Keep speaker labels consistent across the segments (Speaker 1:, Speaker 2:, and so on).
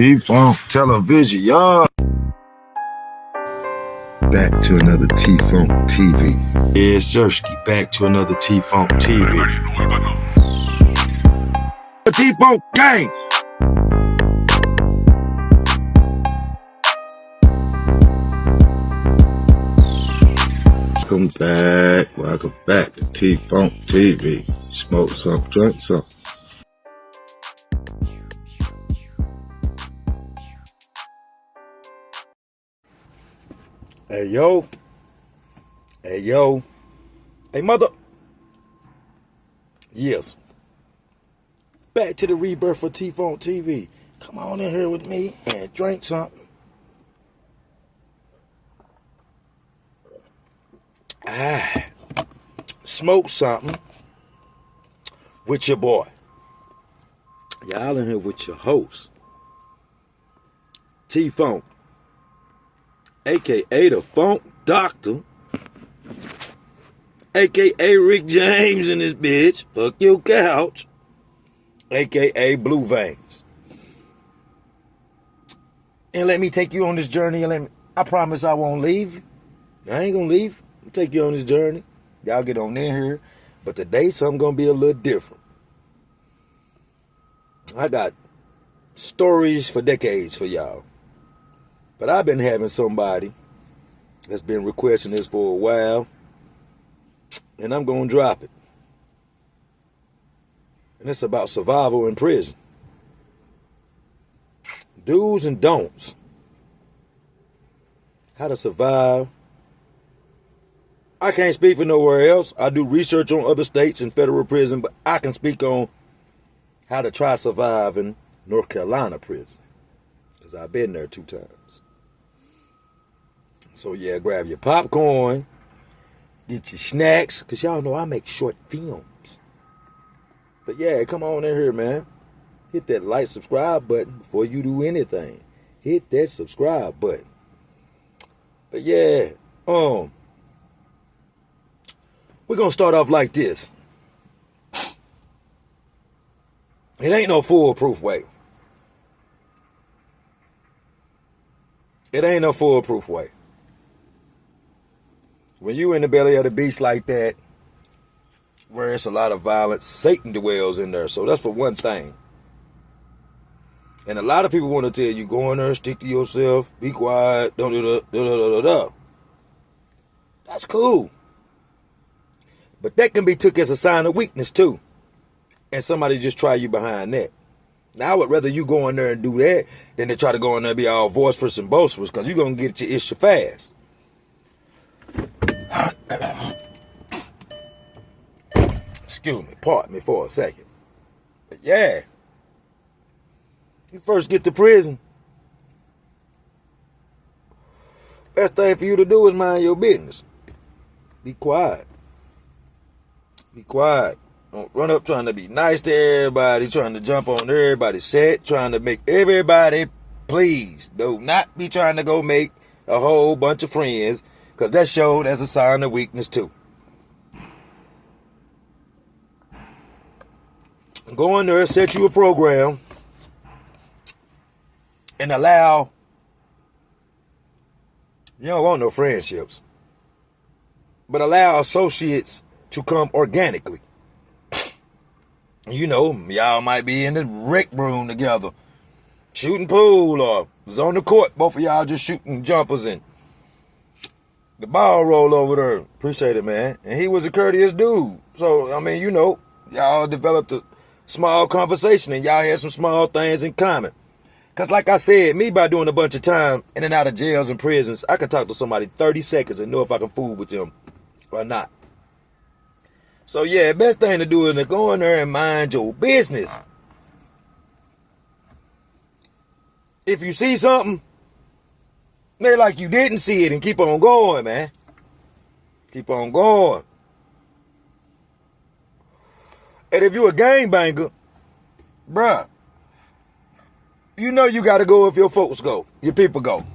Speaker 1: T-Funk Television, y'all.
Speaker 2: Back to another T-Funk TV.
Speaker 1: Yeah, Sirski, back to another T-Funk TV. The T-Funk gang.
Speaker 2: Welcome back to T-Funk TV. Smoke some, drink some.
Speaker 1: Hey, yo. Hey, yo. Hey, mother. Yes. Back to the rebirth for T-Funk TV. Come on in here with me and drink something. Smoke something with your boy. Y'all in here with your host, T-Funk, a.k.a. the Funk Doctor, a.k.a. Rick James in this bitch, fuck your couch, a.k.a. Blue Veins. And let me take you on this journey, and I promise I won't leave you. I ain't gonna leave. I'll take you on this journey. Y'all get on in here. But today, something gonna be a little different. I got stories for decades for y'all. But I've been having somebody that's been requesting this for a while. And I'm gonna drop it. And it's about survival in prison. Do's and don'ts. How to survive. I can't speak for nowhere else. I do research on other states and federal prison, but I can speak on how to try to survive in North Carolina prison. Because I've been there 2 times. So yeah, grab your popcorn, get your snacks, because y'all know I make short films. But yeah, come on in here, man. Hit that like, subscribe button before you do anything. Hit that subscribe button. But yeah, we're going to start off like this. It ain't no foolproof way. It ain't no foolproof way. When you in the belly of the beast like that, where it's a lot of violence, Satan dwells in there. So that's for one thing. And a lot of people want to tell you, go in there, stick to yourself, be quiet, don't do da. That's cool. But that can be took as a sign of weakness too. And somebody just try you behind that. Now I would rather you go in there and do that than to try to go in there and be all boisterous and boisterous, because you're going to get your issue fast. Excuse me, pardon me for a second. But yeah, you first get to prison, best thing for you to do is mind your business. Be quiet. Be quiet. Don't run up trying to be nice to everybody, trying to jump on everybody's set, trying to make everybody pleased. Do not be trying to go make a whole bunch of friends, because that showed as a sign of weakness too. Go in there, set you a program, and allow, you don't want no friendships, but allow associates to come organically. You know, y'all might be in the rec room together, shooting pool, or was on the court, both of y'all just shooting jumpers, and the ball roll over there. Appreciate it, man. And he was a courteous dude. So, I mean, you know, y'all developed a small conversation, and y'all had some small things in common. Because like I said, me by doing a bunch of time in and out of jails and prisons, I can talk to somebody 30 seconds and know if I can fool with them or not. So yeah, best thing to do is to go in there and mind your business. If you see something, they like you didn't see it, and keep on going, man. Keep on going. And if you a gangbanger, bruh, you know you got to go if your folks go, your people go.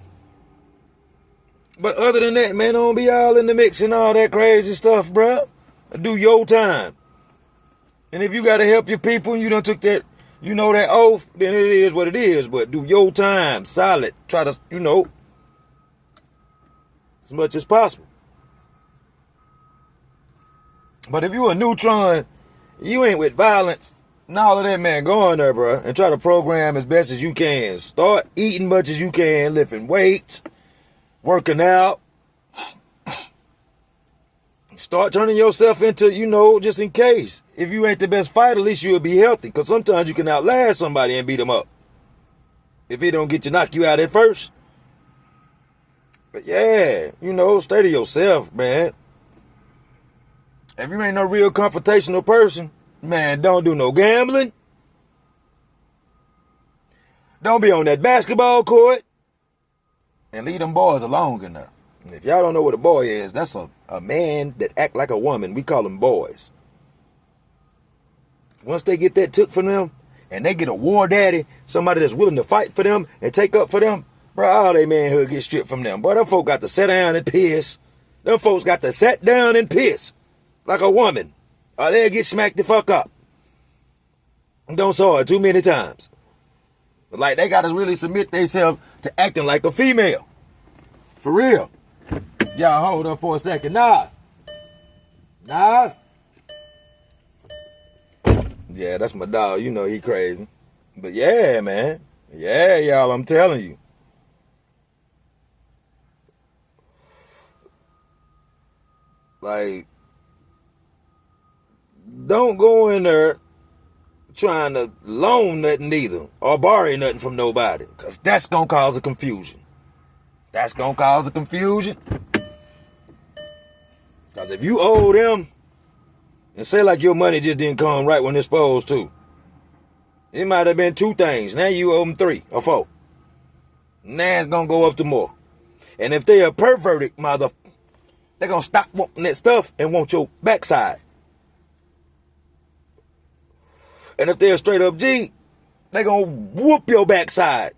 Speaker 1: But other than that, man, don't be all in the mix and all that crazy stuff, bruh. Do your time. And if you got to help your people and you done took that, you know that oath, then it is what it is. But do your time solid. Try to, as much as possible. But if you a neutron, you ain't with violence and all of that, man, go in there, bro, and try to program as best as you can. Start eating much as you can, lifting weights, working out. Start turning yourself into, just in case. If you ain't the best fighter, at least you'll be healthy. Because sometimes you can outlast somebody and beat them up. If he don't knock you out at first. But yeah, stay to yourself, man. If you ain't no real confrontational person, man, don't do no gambling. Don't be on that basketball court. And leave them boys alone in there. And if y'all don't know what a boy is, that's a man that act like a woman. We call them boys. Once they get that took from them, and they get a war daddy, somebody that's willing to fight for them and take up for them, bro, all they manhood get stripped from them. Boy, them folks got to sit down and piss. Them folks got to sit down and piss like a woman, or they'll get smacked the fuck up. Don't saw it too many times. But like, they got to really submit themselves to acting like a female. For real. Y'all hold up for a second. Nas. Yeah, that's my dog. You know he crazy. But yeah, man. Yeah, y'all, I'm telling you. Like, don't go in there trying to loan nothing either or borrow nothing from nobody, because that's going to cause a confusion. That's going to cause a confusion. Because if you owe them and say like your money just didn't come right when it's supposed to, it might have been 2 things. Now you owe them 3 or 4. Now it's going to go up to more. And if they a perverted mother, they're going to stop wanting that stuff and want your backside. And if they're a straight up G, they're going to whoop your backside.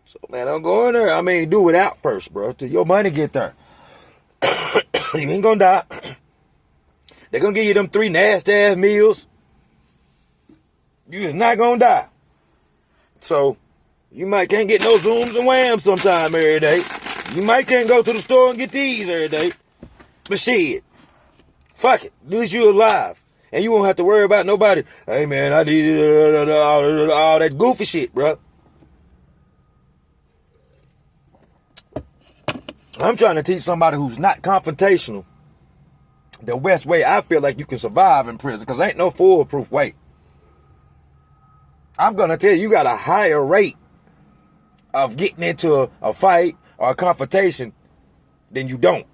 Speaker 1: So, man, don't go in there. I mean, do it out first, bro, till your money get there. You ain't going to die. They're going to give you them 3 nasty-ass meals. You is not going to die. So, you might can't get no Zooms and Whams sometime every day. You might can't go to the store and get these every day. But shit, fuck it. At least you alive. And you won't have to worry about nobody. Hey, man, I need all that goofy shit, bro. I'm trying to teach somebody who's not confrontational the best way I feel like you can survive in prison, because ain't no foolproof way. I'm going to tell you, you got a higher rate of getting into a fight or a confrontation than you don't.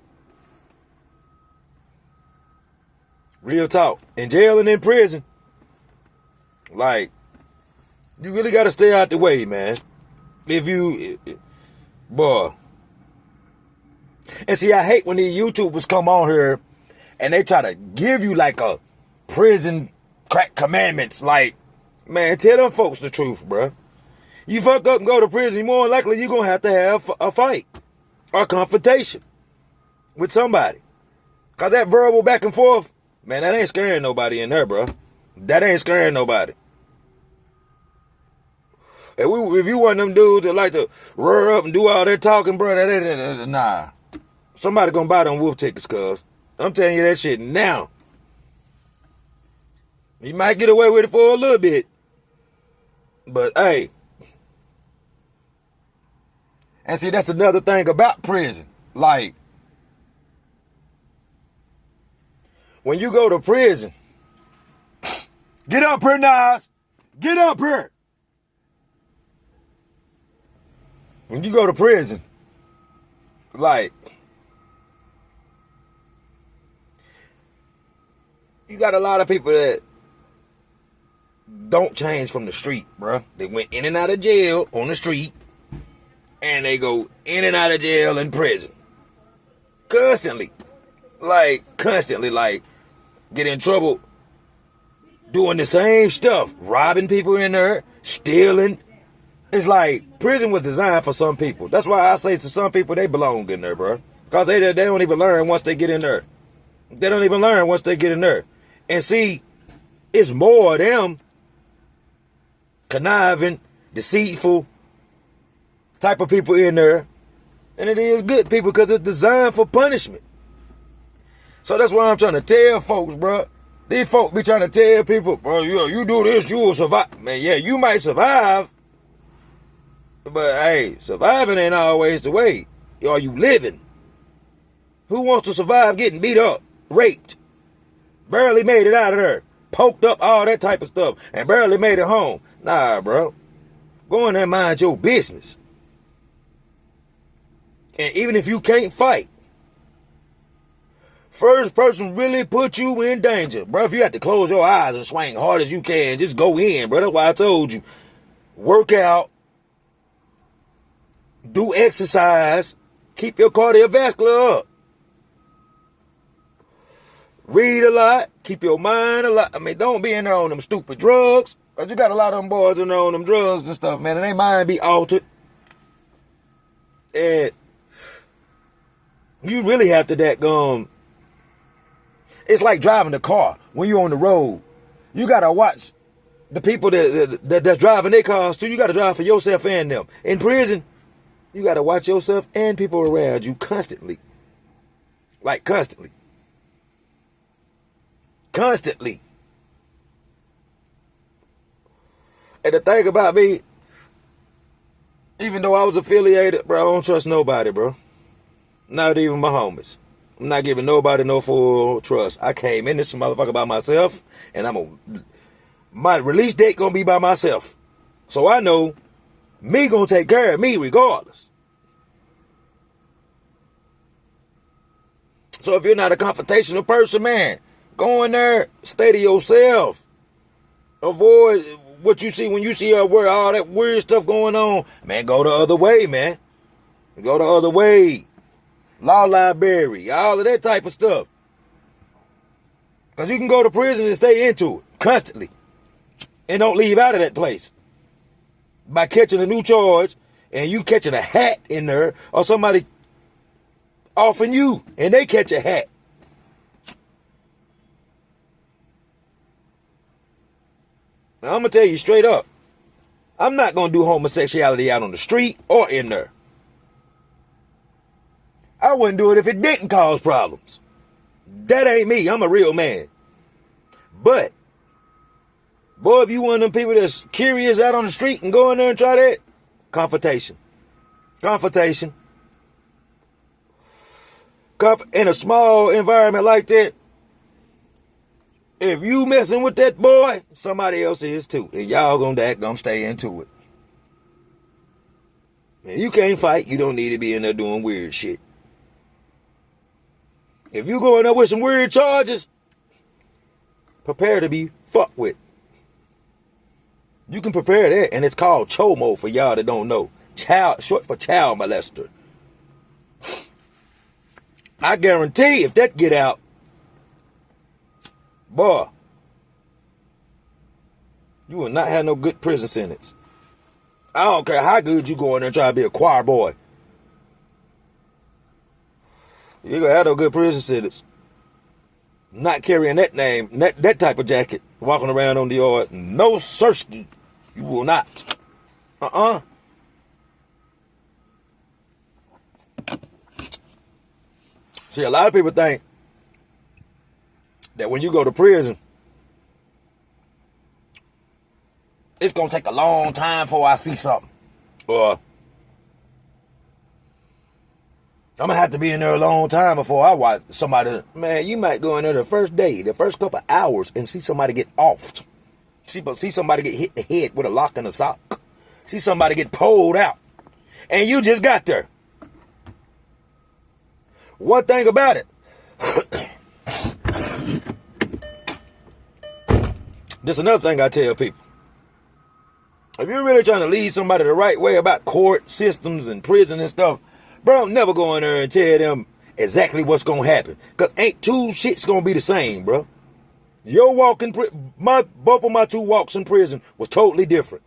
Speaker 1: Real talk. In jail and in prison, like, you really got to stay out the way, man. Boy. And see, I hate when these YouTubers come on here and they try to give you like a prison crack commandments. Like, man, tell them folks the truth, bruh. You fuck up and go to prison, more likely you're going to have a fight or a confrontation with somebody. Because that verbal back and forth, man, that ain't scaring nobody in there, bruh. That ain't scaring nobody. If you one of them dudes that like to roar up and do all that talking, bruh, nah. Somebody gonna buy them wolf tickets, cuz. I'm telling you that shit now. You might get away with it for a little bit. But, hey. And see, that's another thing about prison. Like, when you go to prison, get up here, Nas. Get up here. When you go to prison, like, you got a lot of people that don't change from the street, bruh. They went in and out of jail on the street, and they go in and out of jail in prison. Constantly. Like, get in trouble doing the same stuff. Robbing people in there, stealing. It's like, prison was designed for some people. That's why I say to some people, they belong in there, bruh. Because they don't even learn once they get in there. They don't even learn once they get in there. And see, It's more of them conniving, deceitful type of people in there than it is good people, because it's designed for punishment. So that's what I'm trying to tell folks, bro. These folks be trying to tell people, bro, you do this, you will survive. Man, yeah, you might survive, but hey, surviving ain't always the way. Are you living? Who wants to survive getting beat up, raped, barely made it out of there, poked up, all that type of stuff, and barely made it home? Nah, bro. Go in there and mind your business. And even if you can't fight, first person really put you in danger. Bro, if you have to close your eyes and swing hard as you can, just go in, bro. That's why I told you. Work out. Do exercise. Keep your cardiovascular up. Read a lot. Keep your mind a lot. I mean, don't be in there on them stupid drugs. Because you got a lot of them boys in there on them drugs and stuff, man. And they mind be altered. And you really have to it's like driving the car when you're on the road. You got to watch the people that's driving their cars too. You got to drive for yourself and them. In prison, you got to watch yourself and people around you constantly. Like constantly. Constantly. And the thing about me, even though I was affiliated, bro, I don't trust nobody, bro. Not even my homies. I'm not giving nobody no full trust. I came in this motherfucker by myself, and my release date gonna be by myself. So I know me gonna take care of me regardless. So if you're not a confrontational person, man, go in there, stay to yourself. Avoid what you see when you see all that weird stuff going on. Man, go the other way, man. Go the other way. Law library, all of that type of stuff. Because you can go to prison and stay into it constantly and don't leave out of that place. By catching a new charge and you catching a hat in there, or somebody offing you and they catch a hat. Now, I'm going to tell you straight up, I'm not going to do homosexuality out on the street or in there. I wouldn't do it if it didn't cause problems. That ain't me. I'm a real man. But, boy, if you one of them people that's curious out on the street and go in there and try that, confrontation. Confrontation. In a small environment like that, if you messing with that boy, somebody else is too. And y'all gonna stay into it. Man, you can't fight. You don't need to be in there doing weird shit. If you going up with some weird charges, prepare to be fucked with. You can prepare that, and it's called chomo for y'all that don't know. Short for child molester. I guarantee if that get out, boy, you will not have no good prison sentence. I don't care how good you go in there and try to be a choir boy. You gonna have no good prison sentence. Not carrying that name, that type of jacket, walking around on the yard. No sirski. You will not. See, a lot of people think that when you go to prison, it's gonna take a long time before I see something. Or I'm gonna have to be in there a long time before I watch somebody. Man, you might go in there the first day, the first couple hours, and see somebody get offed. See somebody get hit in the head with a lock and a sock. See somebody get pulled out. And you just got there. One thing about it. This is another thing I tell people. If you're really trying to lead somebody the right way about court systems and prison and stuff, bro, I'm never go in there and tell them exactly what's going to happen. Because ain't two shits going to be the same, bro. Your walk in both of my two walks in prison was totally different.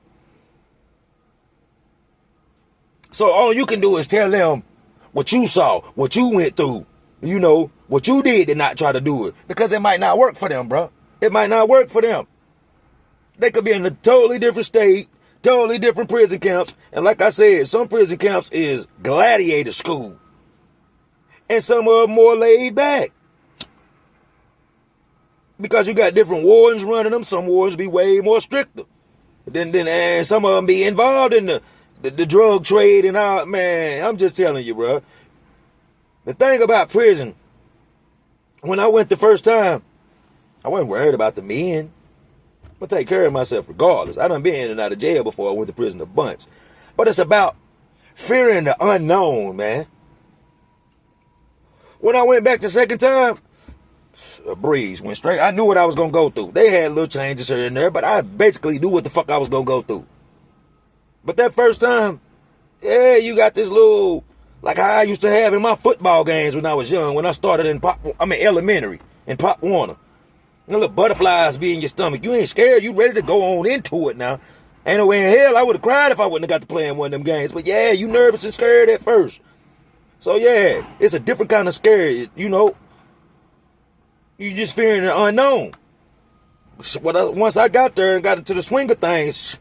Speaker 1: So all you can do is tell them what you saw, what you went through, you know, what you did to not try to do it. Because it might not work for them, bro. It might not work for them. They could be in a totally different state, totally different prison camps. And like I said, some prison camps is gladiator school. And some are more laid back. Because you got different wardens running them. Some wardens be way more stricter. And some of them be involved in the drug trade and all. Man, I'm just telling you, bro. The thing about prison, when I went the first time, I wasn't worried about the men. I'm going to take care of myself regardless. I done been in and out of jail before I went to prison a bunch. But it's about fearing the unknown, man. When I went back the second time, a breeze went straight. I knew what I was going to go through. They had little changes here and there, but I basically knew what the fuck I was going to go through. But that first time, yeah, you got this little, like how I used to have in my football games when I was young, when I started in elementary, in Pop Warner. The little butterflies be in your stomach. You ain't scared. You ready to go on into it now. Ain't no way in hell I would have cried if I wouldn't have got to play in one of them games. But yeah, you nervous and scared at first. So yeah, it's a different kind of scare, you know. You just fearing the unknown. Once I got there and got into the swing of things,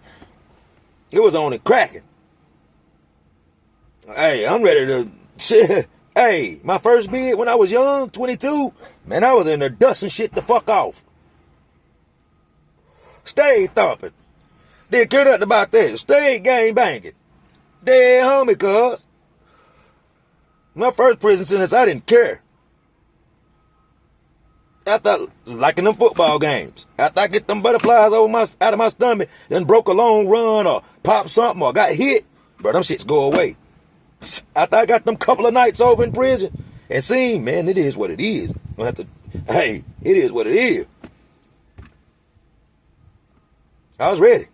Speaker 1: it was on and cracking. Hey, I'm ready to... Hey, my first bid when I was young, 22, man, I was in there dusting shit the fuck off. Stayed thumping. Didn't care nothing about that. Stayed gang banging. Dead homie, cuz. My first prison sentence, I didn't care. After, like in them football games, after I get them butterflies out of my stomach, then broke a long run or popped something or got hit, bro, them shits go away. After I got them couple of nights over in prison and seen, man, it is what it is. Hey, it is what it is. I was ready.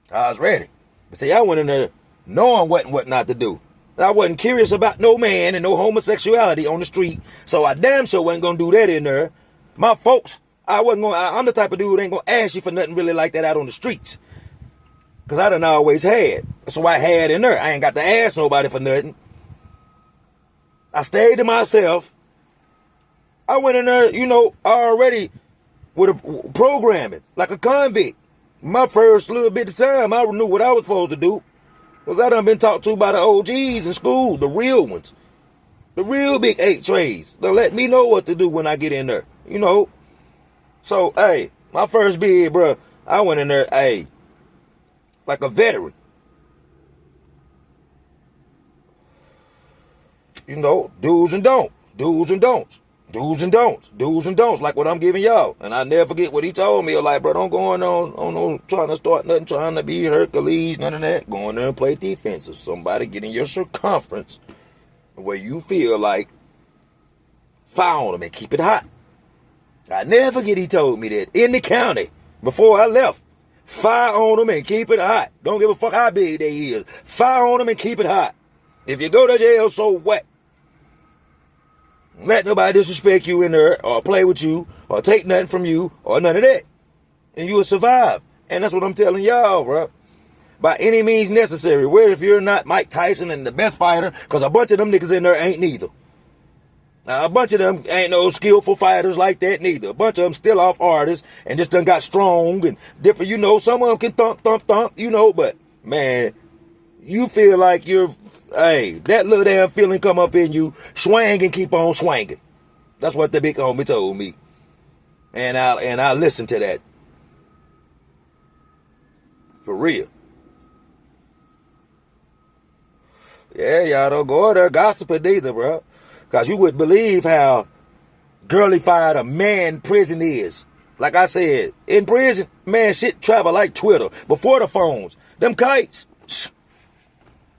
Speaker 1: But see, I went in there knowing what not to do. I wasn't curious about no man and no homosexuality on the street, so I damn sure wasn't gonna do that in there. My folks, I'm the type of dude who ain't gonna ask you for nothing really like that out on the streets. Because I done always had. So I had in there. I ain't got to ask nobody for nothing. I stayed to myself. I went in there, you know, already with a programming, like a convict. My first little bit of time, I knew what I was supposed to do. Because I done been talked to by the OGs in school, the real ones. The real big 8 trays. They'll let me know what to do when I get in there, you know. So, hey, my first bid, bro, I went in there, hey, like a veteran. You know, do's and don'ts, do's and don'ts, do's and don'ts, do's and don'ts, like what I'm giving y'all. And I never forget what he told me. Like, bro, don't go on no trying to start nothing, trying to be Hercules, none of that. Go in there and play defensive. Somebody get in your circumference where you feel like fire on them and keep it hot. I never forget he told me that in the county before I left. Fire on them and keep it hot. Don't give a fuck how big they is. Fire on them and keep it hot. If you go to jail, so what? Let nobody disrespect you in there or play with you or take nothing from you or none of that. And you will survive. And that's what I'm telling y'all, bro. By any means necessary. Where if you're not Mike Tyson and the best fighter, because a bunch of them niggas in there ain't neither. Now, a bunch of them ain't no skillful fighters like that neither. A bunch of them still off artists and just done got strong and different. You know, some of them can thump, you know. But, man, you feel like you're, hey, that little damn feeling come up in you, swang and keep on swanging. That's what the big homie told me. And I listened to that. For real. Yeah, y'all don't go there gossiping either, bro. Because you wouldn't believe how girlified a man prison is. Like I said, in prison, man, shit travel like Twitter. Before the phones, them kites,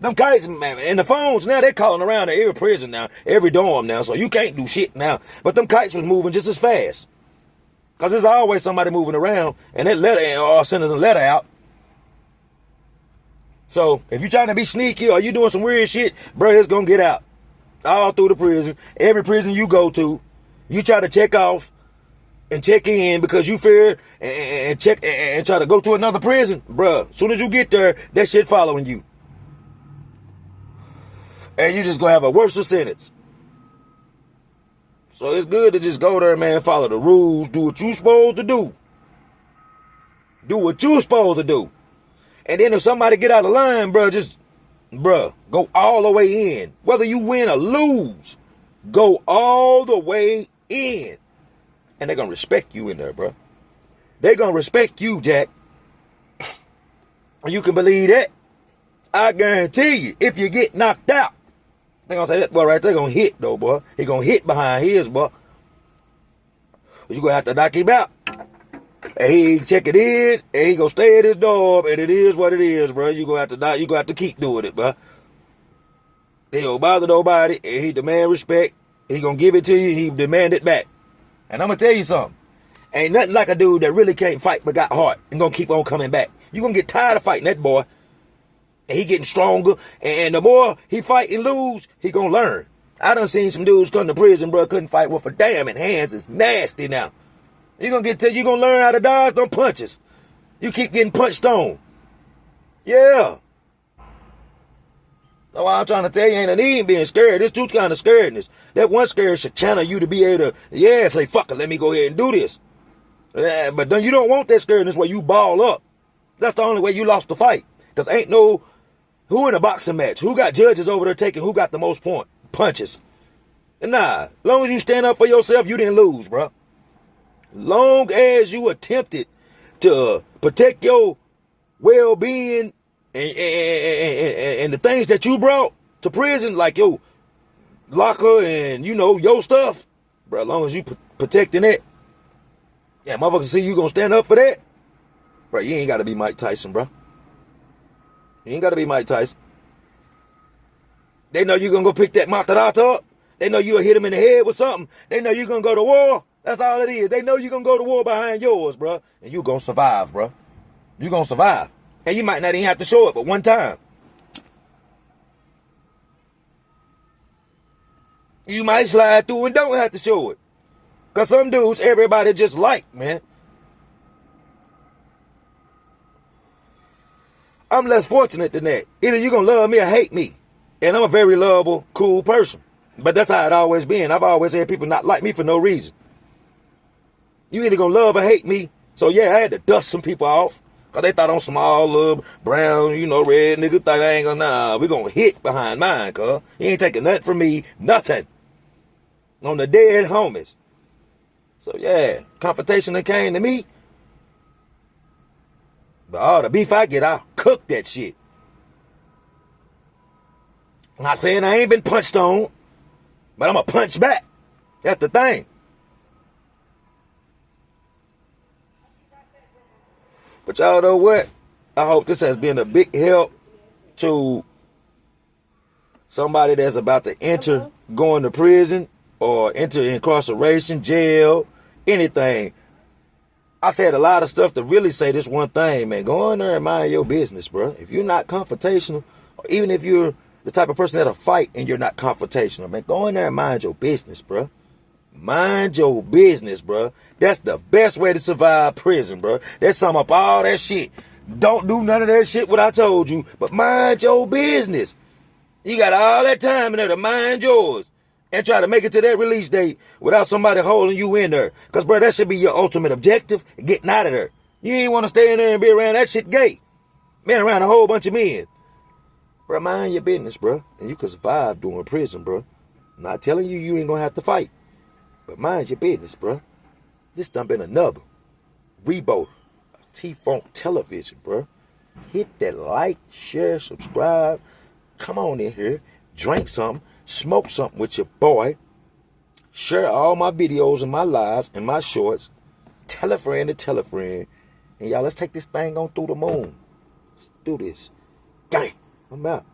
Speaker 1: man, and the phones, now they calling around to every prison now, every dorm now, so you can't do shit now. But them kites was moving just as fast. Because there's always somebody moving around, and that letter, or sending a letter out. So, if you're trying to be sneaky or you doing some weird shit, bro, it's going to get out. All through the prison. Every prison you go to, you try to check off and check in because you fear and check and try to go to another prison. Bruh, as soon as you get there, that shit following you. And you just going to have a worse sentence. So it's good to just go there, man, follow the rules, do what you supposed to do. Do what you supposed to do. And then if somebody get out of line, bro, go all the way in. Whether you win or lose, go all the way in. And they're going to respect you in there, bro. They're going to respect you, Jack. You can believe that. I guarantee you, if you get knocked out, they're going to say, that boy right there going to hit, though, boy. He going to hit behind his, boy. You going to have to knock him out. And he check it in, and he gonna stay at his door, and it is what it is, bro. You gonna have to keep doing it, bro. He don't bother nobody, and he demand respect. He gonna give it to you, he demand it back. And I'm gonna tell you something. Ain't nothing like a dude that really can't fight but got heart and gonna keep on coming back. You gonna get tired of fighting that boy. And he getting stronger, and the more he fight and lose, he gonna learn. I done seen some dudes come to prison, bro, couldn't fight with a damn, and hands is nasty now. You gonna learn how to dodge them punches. You keep getting punched on. Yeah. So what I'm trying to tell you ain't a need being scared. This two kind of scaredness. That one scare should channel you to be able to, say, fuck it, let me go ahead and do this. But then you don't want that scaredness where you ball up. That's the only way you lost the fight. Because ain't no, who in a boxing match, who got judges over there taking who got the most punches. Nah, as long as you stand up for yourself, you didn't lose, bro. Long as you attempted to protect your well-being and the things that you brought to prison, like your locker and, your stuff, bro, as long as you protecting it, yeah, motherfuckers see you gonna stand up for that, bro, you ain't got to be Mike Tyson, bro. You ain't got to be Mike Tyson. They know you gonna go pick that Matarata up. They know you'll hit him in the head with something. They know you gonna go to war. That's all it is. They know you're going to go to war behind yours, bro. And you're going to survive, bro. You're going to survive. And you might not even have to show it but one time. You might slide through and don't have to show it. Because some dudes, everybody just like, man. I'm less fortunate than that. Either you're going to love me or hate me. And I'm a very lovable, cool person. But that's how it always been. I've always had people not like me for no reason. You either gonna love or hate me. So yeah, I had to dust some people off. Cause they thought I'm some all little brown, red nigga. Thought I ain't gonna, we gonna hit behind mine, cuz. He ain't taking nothing from me, nothing. On the dead homies. So yeah, confrontation that came to me. But all the beef I get, I'll cook that shit. I'm not saying I ain't been punched on, but I'm a punch back. That's the thing. But y'all know what? I hope this has been a big help to somebody that's about to enter going to prison or enter incarceration, jail, anything. I said a lot of stuff to really say this one thing, man. Go in there and mind your business, bro. If you're not confrontational, or even if you're the type of person that'll fight and you're not confrontational, man, go in there and mind your business, bro. Mind your business, bro. That's the best way to survive prison, bro. That's sum up all that shit. Don't do none of that shit what I told you, but mind your business. You got all that time in there to mind yours and try to make it to that release date without somebody holding you in there. Because, bro, that should be your ultimate objective, getting out of there. You ain't want to stay in there and be around that shit gay. Man, around a whole bunch of men. Bro, mind your business, bro. And you can survive doing prison, bro. I'm not telling you you ain't going to have to fight. But mind your business, bro. This done been another rebirth of T-Funk Television, bro. Hit that like, share, subscribe. Come on in here. Drink something. Smoke something with your boy. Share all my videos and my lives and my shorts. Tell a friend to tell a friend. And y'all, let's take this thing on through the moon. Let's do this. Gang. I'm out.